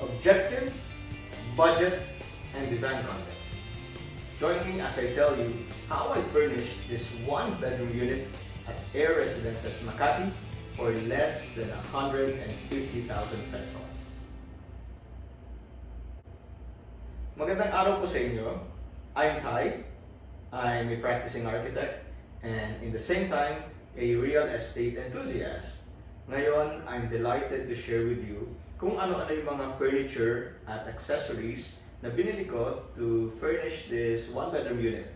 objective, budget, and design concept. Join me as I tell you how I furnished this one-bedroom unit at Air Residences Makati for less than 150,000 pesos. Magandang araw po sa inyo. I'm Ty. I'm a practicing architect and in the same time, a real estate enthusiast. Ngayon, I'm delighted to share with you kung ano-ano yung mga furniture at accessories na binili ko to furnish this one-bedroom unit.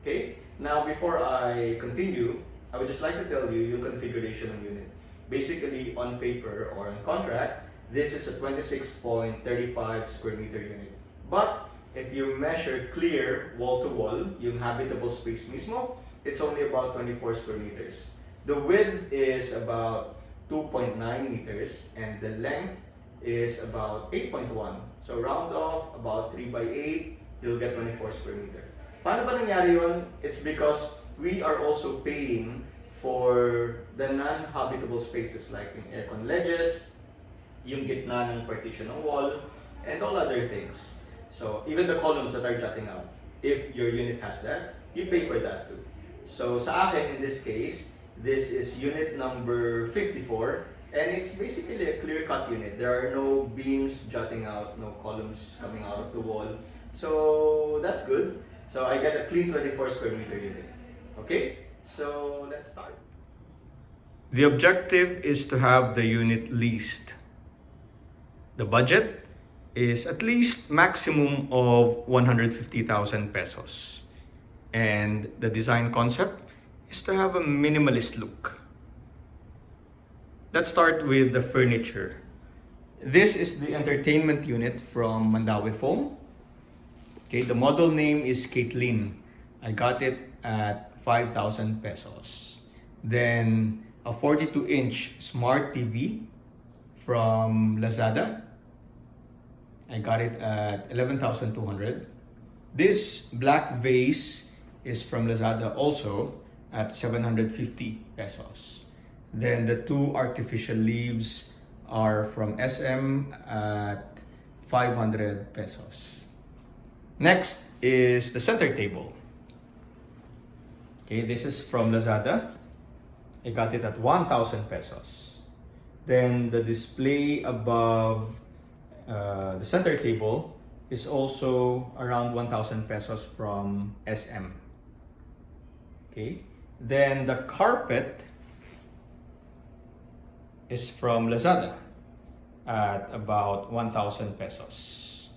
Okay? Now, before I continue, I would just like to tell you yung configuration ng unit. Basically, on paper or on contract, this is a 26.35 square meter unit. But, if you measure clear wall-to-wall, yung habitable space mismo, it's only about 24 square meters. The width is about 2.9 meters and the length is about 8.1. So round off, about 3 by 8, you'll get 24 square meter. Paano ba nangyari yun? It's because we are also paying for the non-habitable spaces like yung aircon ledges, yung gitna ng partition ng wall, and all other things. So even the columns that are jutting out, if your unit has that, you pay for that too. So sa akin, in this case, this is unit number 54 and it's basically a clear-cut unit. There are no beams jutting out, no columns coming out of the wall. So that's good. So I get a clean 24 square meter unit. Okay, so let's start. The objective is to have the unit leased. The budget is at least maximum of 150,000 pesos. And the design concept is to have a minimalist look. Let's start with the furniture. This is the entertainment unit from Mandawi Foam. Okay, the model name is Caitlin. I got it at 5,000 pesos. Then a 42-inch smart TV from Lazada. I got it at 11,200. This black vase is from Lazada also at 750 pesos. Then the two artificial leaves are from SM at 500 pesos. Next is the center table. Okay, this is from Lazada. I got it at 1,000 pesos. Then the display above the center table is also around 1,000 pesos from SM. Okay, then the carpet is from Lazada at about 1,000 pesos.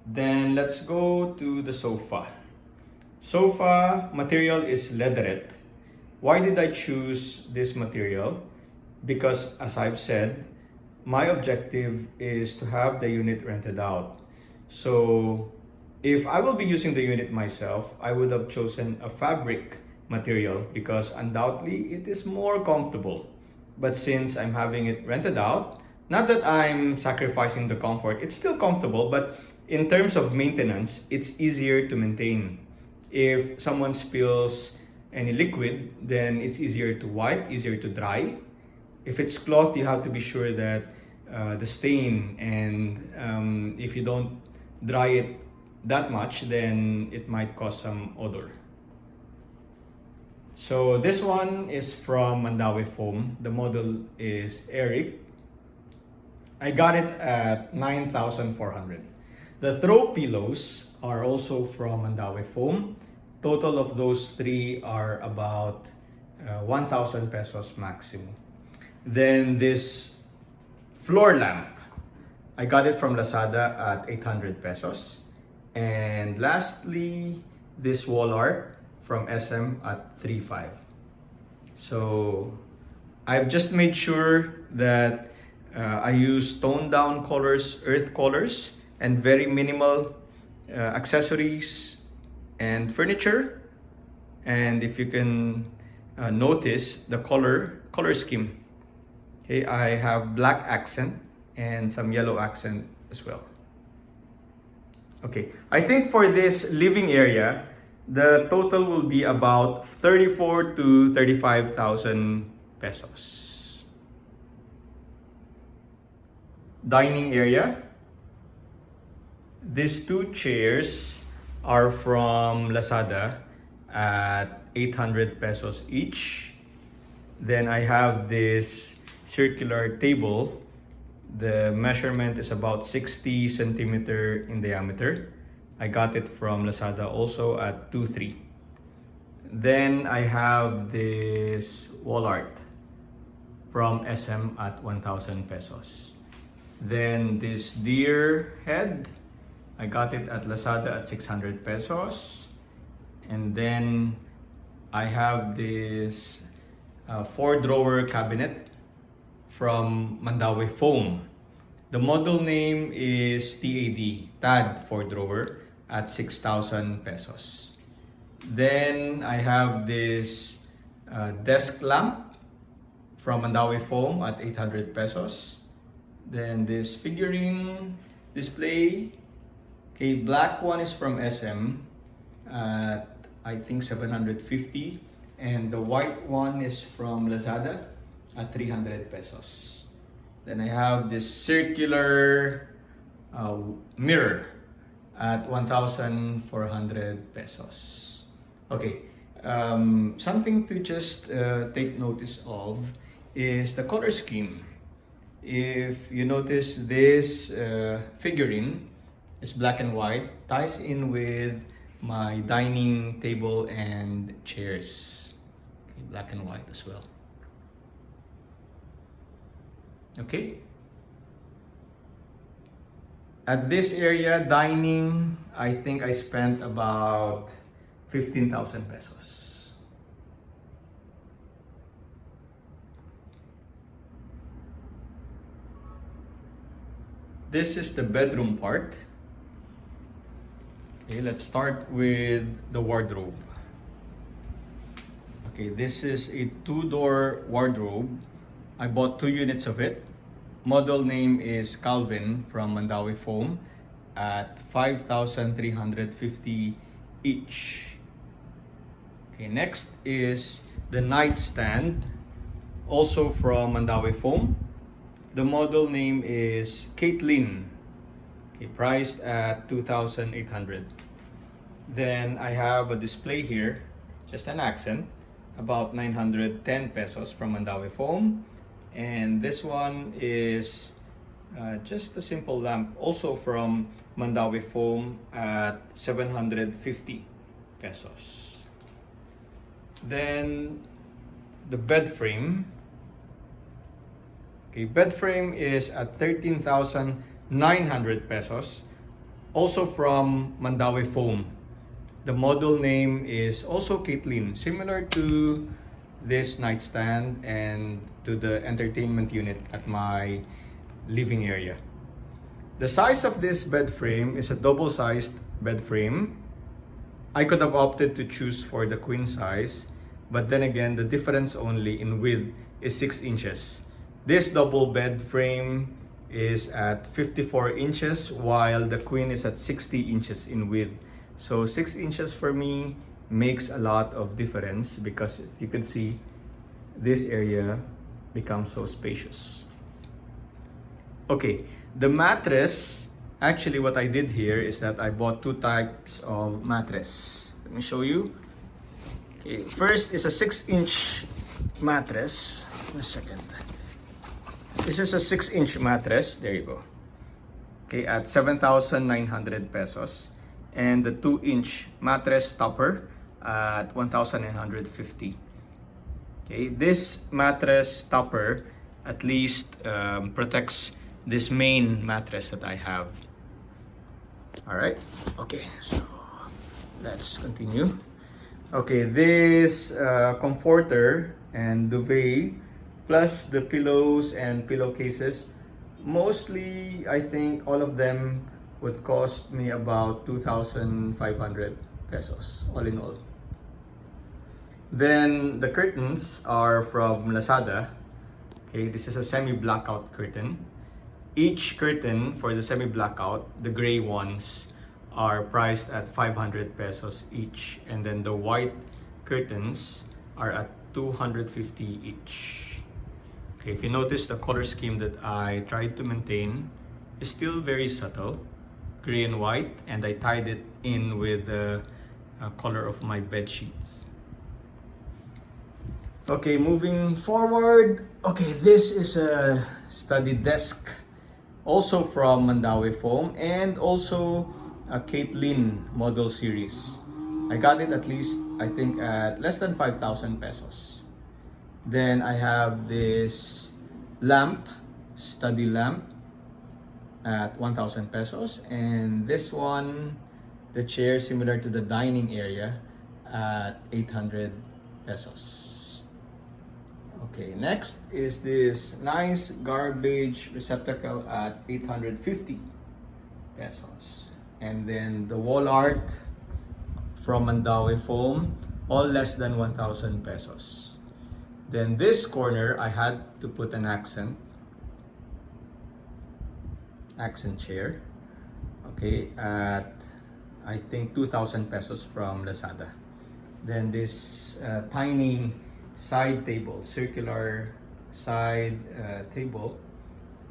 Then let's go to the sofa. Sofa material is leatherette. Why did I choose this material? Because as I've said, my objective is to have the unit rented out. So if I will be using the unit myself, I would have chosen a fabric material because undoubtedly it is more comfortable. But since I'm having it rented out, not that I'm sacrificing the comfort, it's still comfortable, but in terms of maintenance, it's easier to maintain. If someone spills any liquid, then it's easier to wipe, easier to dry. If it's cloth, you have to be sure that the stain and if you don't dry it that much, then it might cause some odor. So this one is from Mandawi Foam. The model is Eric. I got it at 9,400. The throw pillows are also from Mandawi Foam. Total of those three are about 1,000 pesos maximum. Then this floor lamp, I got it from Lazada at 800 pesos. And lastly, this wall art from SM at 3.5. So I've just made sure that I use toned down colors, earth colors, and very minimal accessories and furniture. And if you can notice the color scheme. Okay, I have black accent and some yellow accent as well. Okay, I think for this living area, the total will be about 34 to 35,000 pesos. dining area. These two chairs are from Lazada at 800 pesos each. Then I have this circular table. The measurement is about 60 centimeter in diameter. I got it from Lazada also at 2.3. Then I have this wall art from SM at 1,000 pesos. Then this deer head, I got it at Lazada at 600 pesos. And then I have this 4-drawer cabinet from Mandawi Foam. The model name is TAD 4-drawer at 6,000 pesos. Then I have this desk lamp from Mandawi Foam at 800 pesos. Then this figurine display, okay, black one is from SM at I think 750, and the white one is from Lazada at 300 pesos. Then I have this circular mirror at 1,400 pesos. Okay, something to just take notice of is the color scheme. If you notice, this figurine is black and white, ties in with my dining table and chairs. Okay, black and white as well. Okay. At this area, dining, I think I spent about 15,000 pesos. This is the bedroom part. Okay, let's start with the wardrobe. Okay, this is a 2-door wardrobe. I bought 2 units of it. Model name is Calvin from Mandawi Foam at 5,350 each. Okay, next is the nightstand, also from Mandawi Foam. The model name is Caitlin. Okay, priced at 2,800. Then I have a display here, just an accent, about 910 pesos from Mandawi Foam. And this one is just a simple lamp, also from Mandawi Foam at 750 pesos. Then the bed frame. Okay, bed frame is at 13,900 pesos, also from Mandawi Foam. The model name is also Caitlin, similar to this nightstand and to the entertainment unit at my living area. The size of this bed frame is a double-sized bed frame. I could have opted to choose for the queen size, but then again, the difference only in width is 6 inches. This double bed frame is at 54 inches, while the queen is at 60 inches in width. So 6 inches for me makes a lot of difference, because if you can see, this area becomes so spacious. Okay, the mattress, actually what I did here is that I bought 2 types of mattress. Let me show you. Okay, first is a 6-inch mattress. A second. This is a 6-inch mattress. There you go. Okay, at 7,900 pesos. And the 2-inch mattress topper at 1,950. Okay, this mattress topper at least protects this main mattress that I have. All right. Okay, so let's continue. Okay, this comforter and duvet, plus the pillows and pillowcases, mostly I think all of them would cost me about 2,500 pesos, all in all. Then the curtains are from Lazada. Okay, this is a semi-blackout curtain. Each curtain for the semi-blackout, the gray ones, are priced at 500 pesos each. And then the white curtains are at 250 each. Okay, if you notice the color scheme that I tried to maintain, is still very subtle, gray and white, and I tied it in with the color of my bed sheets. Okay, moving forward. Okay, this is a study desk, also from Mandawi Foam, and also a Caitlin model series. I got it at least, I think, at less than 5,000 pesos. Then I have this lamp, study lamp, at 1,000 pesos, and this one, the chair similar to the dining area, at 800 pesos. Okay, next is this nice garbage receptacle at 850 pesos. And then the wall art from Mandawi Foam, all less than 1,000 pesos. Then this corner, I had to put an accent chair, okay, at I think 2,000 pesos from Lazada. Then this tiny side table, circular side table,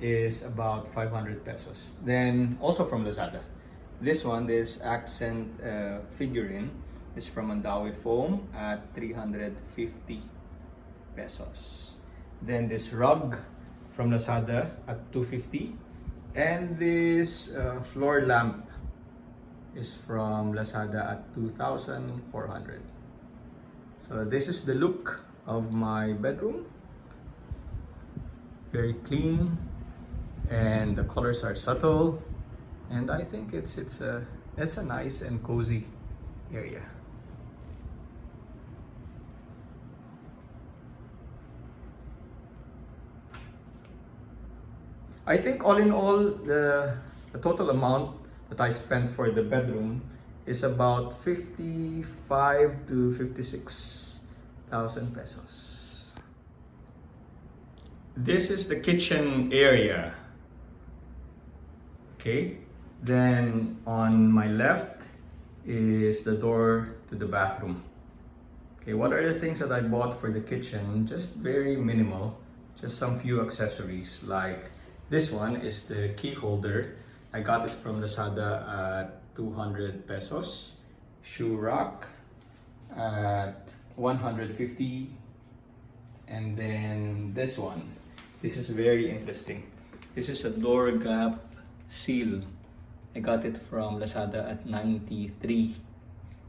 is about 500 pesos. Then also from Lazada. This one, this accent figurine, is from Mandawi Foam at 350 pesos. Then this rug from Lazada at 250. And this floor lamp is from Lazada at 2,400. So this is the look of my bedroom. Very clean, and the colors are subtle, and I think it's a nice and cozy area. I think all in all, the total amount that I spent for the bedroom is about 55 to 56,000 pesos. This is the kitchen area. Okay, then on my left is the door to the bathroom. Okay, what are the things that I bought for the kitchen? Just very minimal, just some few accessories. Like this one is the key holder. I got it from Lazada at 200 pesos. Shoe rack at 150. And then this one. This is very interesting. This is a door gap seal. I got it from Lazada at 93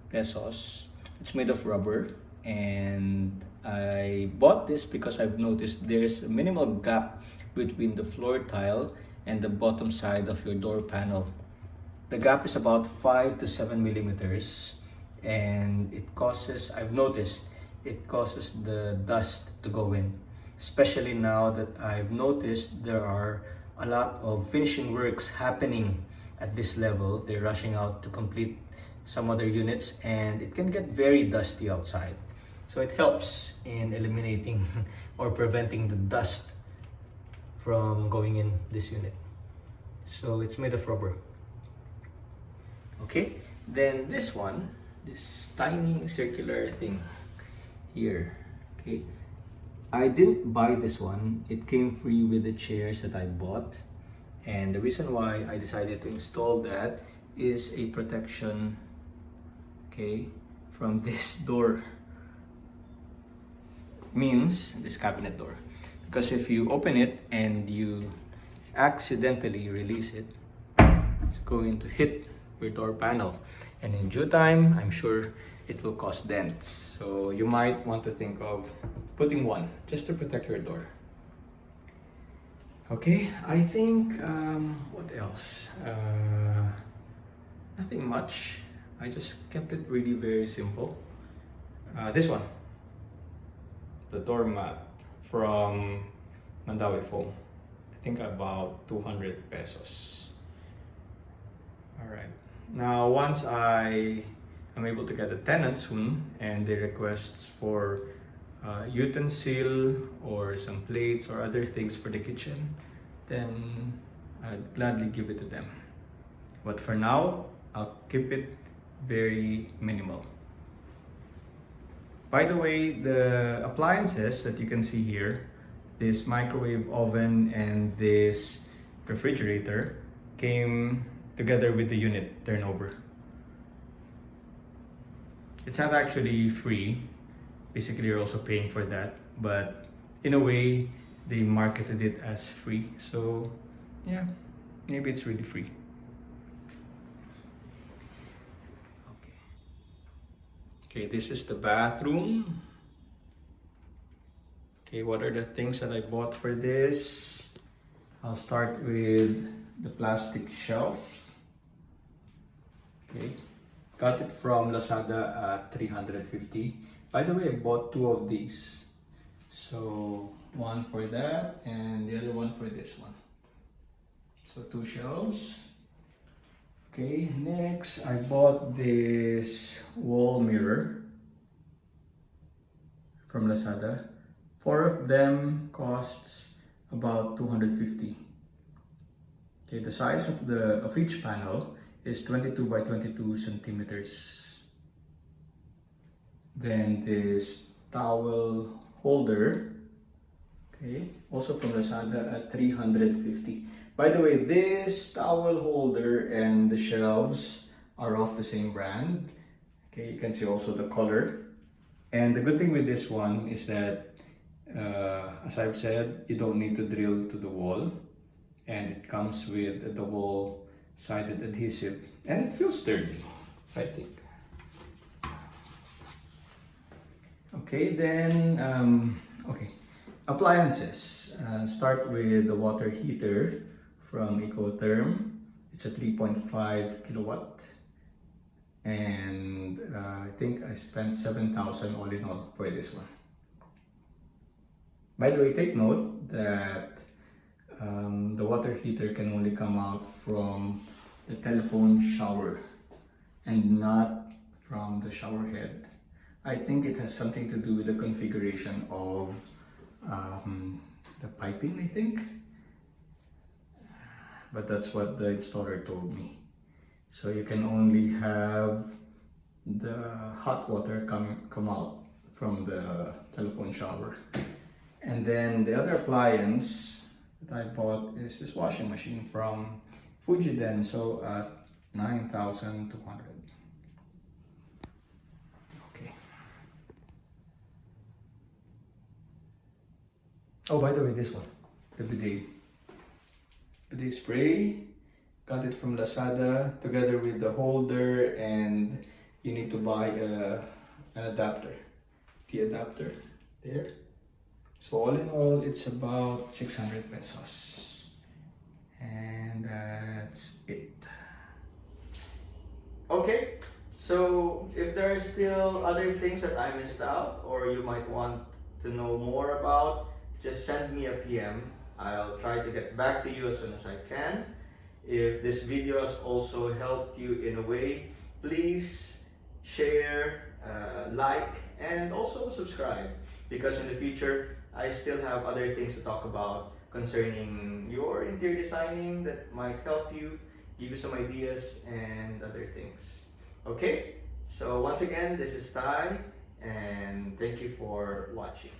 pesos. It's made of rubber, and I bought this because I've noticed there's a minimal gap between the floor tile and the bottom side of your door panel. The gap is about 5 to 7 millimeters, and I've noticed it causes the dust to go in. Especially now that I've noticed there are a lot of finishing works happening at this level. They're rushing out to complete some other units, and it can get very dusty outside. So it helps in eliminating or preventing the dust from going in this unit. So it's made of rubber. Okay, then this one, this tiny circular thing here. Okay, I didn't buy this one. It came free with the chairs that I bought. And the reason why I decided to install that is a protection, okay, from this door. Means this cabinet door. Because if you open it and you accidentally release it, it's going to hit your door panel. And in due time, I'm sure it will cause dents. So you might want to think of putting one just to protect your door. Okay, I think, what else? Nothing much. I just kept it really very simple. This one, the doormat from Mandawi Foam. I think about 200 pesos. Alright, now once I am able to get a tenant soon and they request for utensil or some plates or other things for the kitchen, then I'd gladly give it to them. But for now, I'll keep it very minimal. By the way, the appliances that you can see here, this microwave oven and this refrigerator, came together with the unit turnover. It's not actually free. Basically, you're also paying for that, but in a way, they marketed it as free. So, yeah, maybe it's really free. Okay, this is the bathroom. Okay, what are the things that I bought for this? I'll start with the plastic shelf. Okay, got it from Lazada at 350. By the way, I bought 2 of these. So, one for that and the other one for this one. So, 2 shelves. Okay, next I bought this wall mirror from Lazada. 4 of them costs about 250. Okay, the size of each panel is 22 by 22 centimeters. Then this towel holder, okay, also from Lazada at 350. By the way, this towel holder and the shelves are of the same brand. Okay, you can see also the color. And the good thing with this one is that, as I've said, you don't need to drill to the wall. And it comes with a double-sided adhesive. And it feels sturdy, I think. Okay, then, appliances. Start with the water heater from Ecotherm. It's a 3.5 kilowatt. And I think I spent 7,000 all in all for this one. By the way, take note that the water heater can only come out from the telephone shower and not from the shower head. I think it has something to do with the configuration of the piping, I think. But that's what the installer told me. So you can only have the hot water come out from the telephone shower. And then the other appliance that I bought is this washing machine from Fujiden, so at 9,200. Okay. Oh, by the way, this one, the bidet spray, got it from Lazada together with the holder, and you need to buy an adapter, the adapter there. So all in all, it's about 600 pesos. And that's it. Okay, so if there are still other things that I missed out or you might want to know more about, just send me a PM. I'll try to get back to you as soon as I can. If this video has also helped you in a way, please share, like, and also subscribe, because in the future I still have other things to talk about concerning your interior designing that might help you, give you some ideas and other things. Okay, so once again, this is Ty, and thank you for watching.